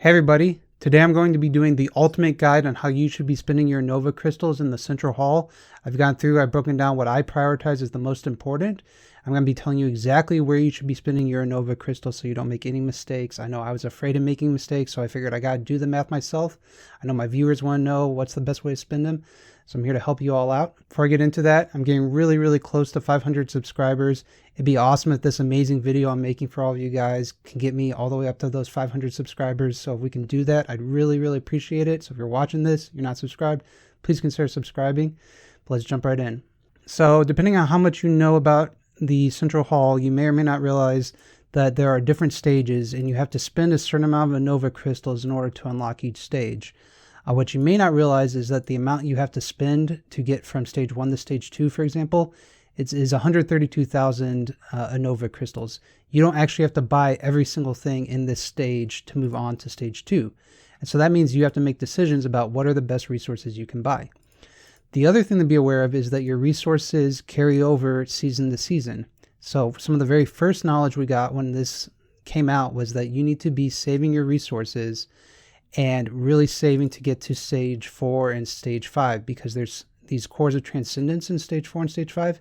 Hey everybody, today I'm going to be doing the ultimate guide on how you should be spending your Enova crystals in the central hall. I've broken down what I prioritize as the most important. I'm going to be telling you exactly where you should be spending your Enova crystals so you don't make any mistakes. I know I was afraid of making mistakes, so I figured I got to do the math myself. I know my viewers want to know what's the best way to spend them, so I'm here to help you all out. Before I get into that, I'm getting really close to 500 subscribers. It'd be awesome if this amazing video I'm making for all of you guys can get me all the way up to those 500 subscribers. So if we can do that, I'd really appreciate it. So if you're watching this, you're not subscribed, please consider subscribing. But let's jump right in. So depending on how much you know about the central hall, you may or may not realize that there are different stages and you have to spend a certain amount of Enova crystals in order to unlock each stage. What you may not realize is that the amount you have to spend to get from stage 1 to stage 2, for example, is 132,000 Enova crystals. You don't actually have to buy every single thing in this stage to move on to stage 2. And so that means you have to make decisions about what are the best resources you can buy. The other thing to be aware of is that your resources carry over season to season. So some of the very first knowledge we got when this came out was that you need to be saving your resources and really saving to get to stage 4 and stage 5, because there's these cores of transcendence in stage 4 and stage 5.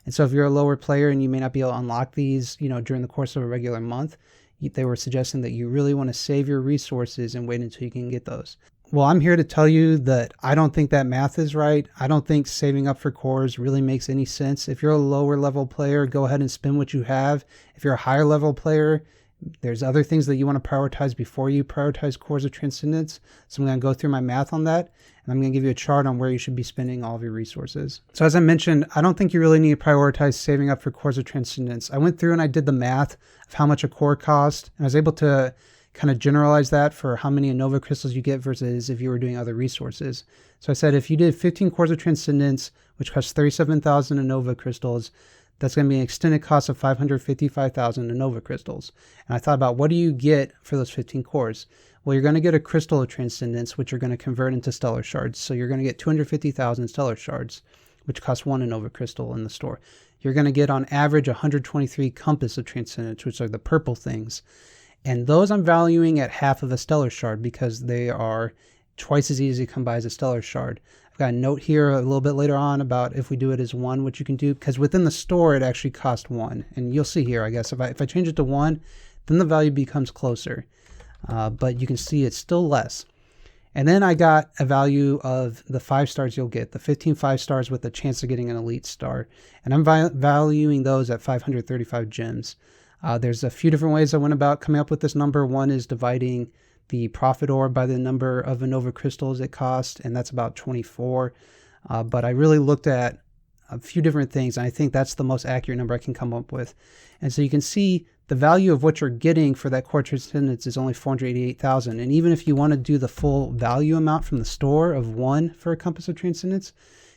And so if you're a lower player and you may not be able to unlock these, during the course of a regular month, they were suggesting that you really want to save your resources and wait until you can get those. Well, I'm here to tell you that I don't think that math is right. I don't think saving up for cores really makes any sense. If you're a lower level player, go ahead and spend what you have. If you're a higher level player, there's other things that you want to prioritize before you prioritize cores of transcendence. So I'm going to go through my math on that, and I'm going to give you a chart on where you should be spending all of your resources. So as I mentioned, I don't think you really need to prioritize saving up for cores of transcendence. I went through and I did the math of how much a core cost, and I was able to kind of generalize that for how many Enova crystals you get versus if you were doing other resources. So I said if you did 15 cores of transcendence, which costs 37,000 Enova crystals, that's going to be an extended cost of 555,000 Enova crystals. And I thought about, what do you get for those 15 cores? Well, you're going to get a crystal of transcendence, which you're going to convert into stellar shards. So you're going to get 250,000 stellar shards, which costs 1 Enova crystal in the store. You're going to get on average 123 compass of transcendence, which are the purple things. And those I'm valuing at half of a stellar shard because they are twice as easy to come by as a stellar shard. I've got a note here a little bit later on about if we do it as 1, what you can do, because within the store it actually costs 1. And you'll see here, I guess, if I change it to 1, then the value becomes closer. But you can see it's still less. And then I got a value of the 5 stars you'll get, the 15 5 stars with a chance of getting an elite star. And I'm valuing those at 535 gems. There's a few different ways I went about coming up with this number. One is dividing the profit orb by the number of Enova crystals it costs, and that's about 24. But I really looked at a few different things, and I think that's the most accurate number I can come up with. And so you can see the value of what you're getting for that core transcendence is only 488,000. And even if you want to do the full value amount from the store of 1 for a compass of transcendence,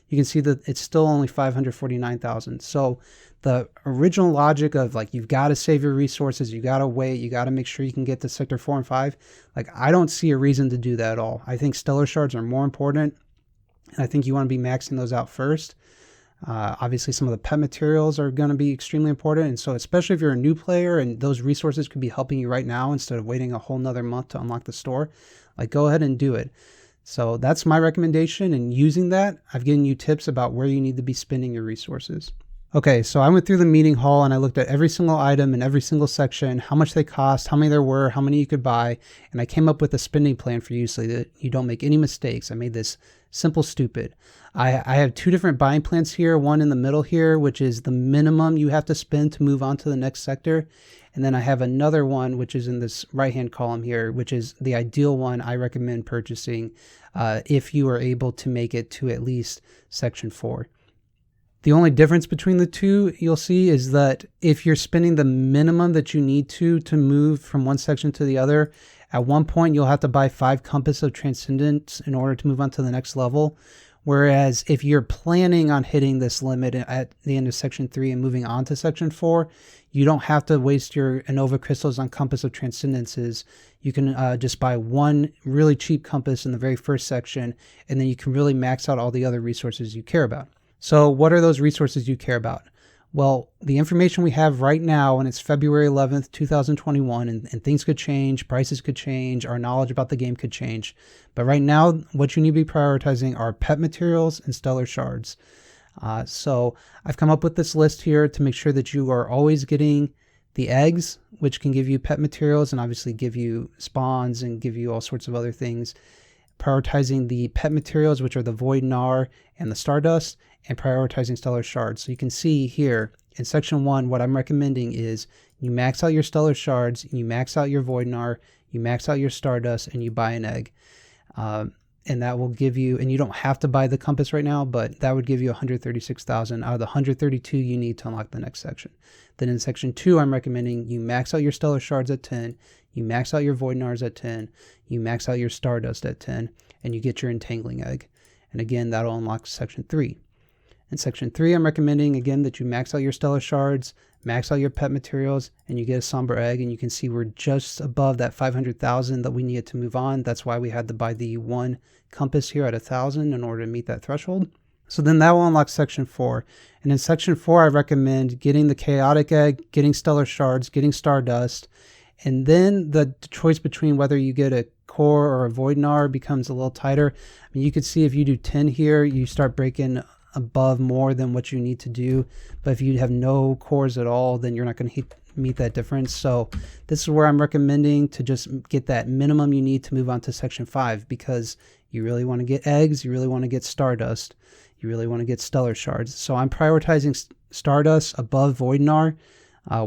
you can see that it's still only 549,000. So the original logic of like, you've got to save your resources, you got to wait, you got to make sure you can get to sector 4 and 5. Like, I don't see a reason to do that at all. I think stellar shards are more important, and I think you want to be maxing those out first. Obviously some of the pet materials are going to be extremely important. And so especially if you're a new player and those resources could be helping you right now instead of waiting a whole nother month to unlock the store, like, go ahead and do it. So that's my recommendation, and using that, I've given you tips about where you need to be spending your resources. Okay, so I went through the meeting hall and I looked at every single item in every single section, how much they cost, how many there were, how many you could buy, and I came up with a spending plan for you so that you don't make any mistakes. I made this simple, stupid. I have 2 different buying plans here, one in the middle here, which is the minimum you have to spend to move on to the next sector. And then I have another one, which is in this right-hand column here, which is the ideal one I recommend purchasing if you are able to make it to at least section 4. The only difference between the two you'll see is that if you're spending the minimum that you need to move from one section to the other, at one point you'll have to buy 5 compass of transcendence in order to move on to the next level. Whereas if you're planning on hitting this limit at the end of section 3 and moving on to section 4, you don't have to waste your Enova crystals on compass of transcendences. You can just buy 1 really cheap compass in the very first section, and then you can really max out all the other resources you care about. So what are those resources you care about? Well, the information we have right now, and it's February 11th, 2021, and things could change, prices could change, our knowledge about the game could change. But right now, what you need to be prioritizing are pet materials and stellar shards. So I've come up with this list here to make sure that you are always getting the eggs, which can give you pet materials and obviously give you spawns and give you all sorts of other things. Prioritizing the pet materials, which are the Void Gnar and the Stardust, and prioritizing stellar shards. So you can see here in section 1, what I'm recommending is you max out your stellar shards, you max out your Void Gnar, you max out your Stardust, and you buy an egg. And that will give you, and you don't have to buy the compass right now, but that would give you 136,000 out of the 132 you need to unlock the next section. Then in section 2, I'm recommending you max out your stellar shards at 10, you max out your Void Gnars at 10, you max out your Stardust at 10, and you get your entangling egg. And again, that'll unlock section 3. In section 3, I'm recommending again that you max out your stellar shards, max out your pet materials, and you get a somber egg. And you can see we're just above that 500,000 that we needed to move on. That's why we had to buy the one compass here at 1,000 in order to meet that threshold. So then that will unlock section 4. And in section 4, I recommend getting the chaotic egg, getting stellar shards, getting Stardust, and then the choice between whether you get a core or a Void Gnar becomes a little tighter. I mean, you can see if you do 10 here, you start breaking above more than what you need to do. But if you have no cores at all, then you're not going to meet that difference. So this is where I'm recommending to just get that minimum you need to move on to section 5, because you really want to get eggs, you really want to get Stardust, you really want to get stellar shards. So I'm prioritizing Stardust above Void Gnar.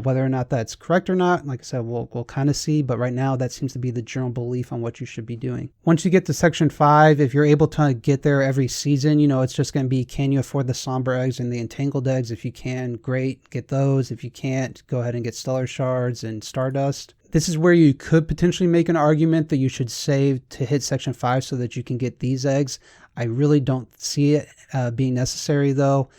Whether or not that's correct or not, like I said, we'll kind of see, but right now that seems to be the general belief on what you should be doing. Once you get to section 5, if you're able to get there every season, you know, it's just going to be, can you afford the somber eggs and the entangled eggs? If you can, great, get those. If you can't, go ahead and get stellar shards and Stardust. This is where you could potentially make an argument that you should save to hit section 5 so that you can get these eggs. I really don't see it being necessary though.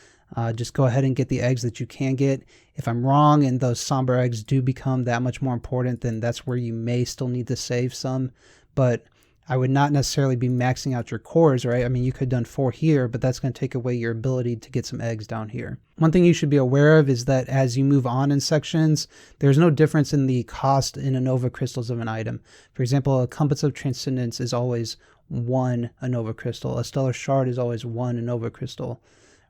Just go ahead and get the eggs that you can get. If I'm wrong and those somber eggs do become that much more important, then that's where you may still need to save some. But I would not necessarily be maxing out your cores, right? I mean, you could have done 4 here, but that's going to take away your ability to get some eggs down here. One thing you should be aware of is that as you move on in sections, there's no difference in the cost in Enova crystals of an item. For example, a Compass of Transcendence is always 1 Enova crystal. A Stellar Shard is always 1 Enova crystal,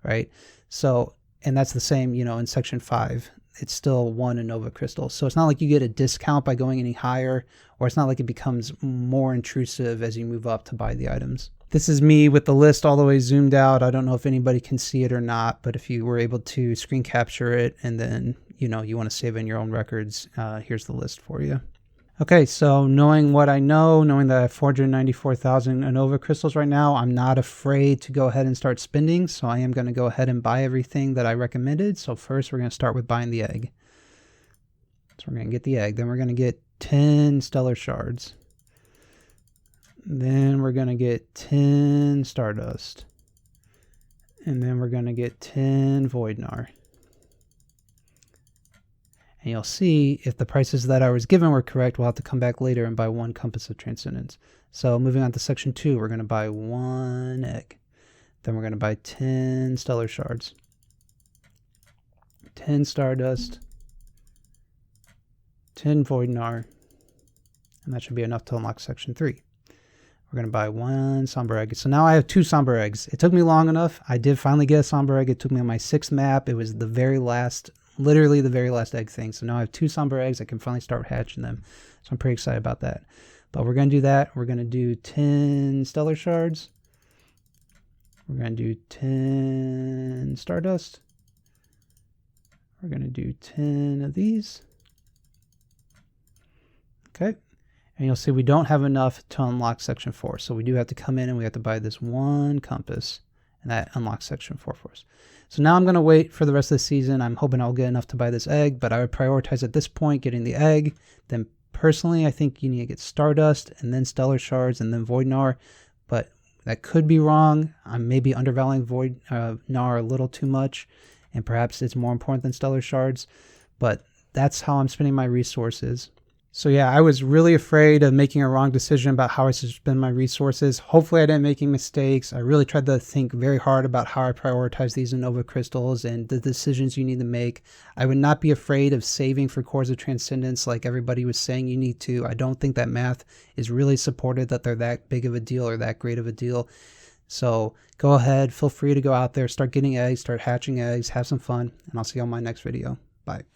right? So, and that's the same, you know, in section 5, it's still 1 Enova crystal. So it's not like you get a discount by going any higher, or it's not like it becomes more intrusive as you move up to buy the items. This is me with the list all the way zoomed out. I don't know if anybody can see it or not, but if you were able to screen capture it and then, you know, you want to save in your own records, here's the list for you. Okay, so knowing what I know, knowing that I have 494,000 Enova crystals right now, I'm not afraid to go ahead and start spending. So I am going to go ahead and buy everything that I recommended. So first we're going to start with buying the egg. So we're going to get the egg. Then we're going to get 10 stellar shards. Then we're going to get 10 Stardust. And then we're going to get 10 Void Gnar. And you'll see if the prices that I was given were correct, we'll have to come back later and buy 1 Compass of Transcendence. So moving on to section 2, we're going to buy 1 egg. Then we're going to buy 10 stellar shards, 10 Stardust, 10 Void Gnar, and that should be enough to unlock section 3. We're going to buy 1 somber egg. So now I have 2 somber eggs. It took me long enough. I did finally get a somber egg. It took me on my 6th map. It was the very last, literally the very last egg thing. So now I have 2 somber eggs. I can finally start hatching them. So I'm pretty excited about that. But we're going to do that. We're going to do 10 stellar shards. We're going to do 10 Stardust. We're going to do 10 of these. Okay. And you'll see we don't have enough to unlock section 4. So we do have to come in and we have to buy this 1 compass. And that unlocks section 4 for us. So now I'm going to wait for the rest of the season. I'm hoping I'll get enough to buy this egg, but I would prioritize at this point getting the egg. Then personally, I think you need to get Stardust and then Stellar Shards and then Void Gnar. But that could be wrong. I'm maybe undervaluing Void Gnar a little too much, and perhaps it's more important than Stellar Shards. But that's how I'm spending my resources. So yeah, I was really afraid of making a wrong decision about how I should spend my resources. Hopefully I didn't make any mistakes. I really tried to think very hard about how I prioritize these Enova crystals and the decisions you need to make. I would not be afraid of saving for cores of transcendence like everybody was saying you need to. I don't think that math is really supported that they're that big of a deal or that great of a deal. So go ahead, feel free to go out there, start getting eggs, start hatching eggs, have some fun, and I'll see you on my next video. Bye.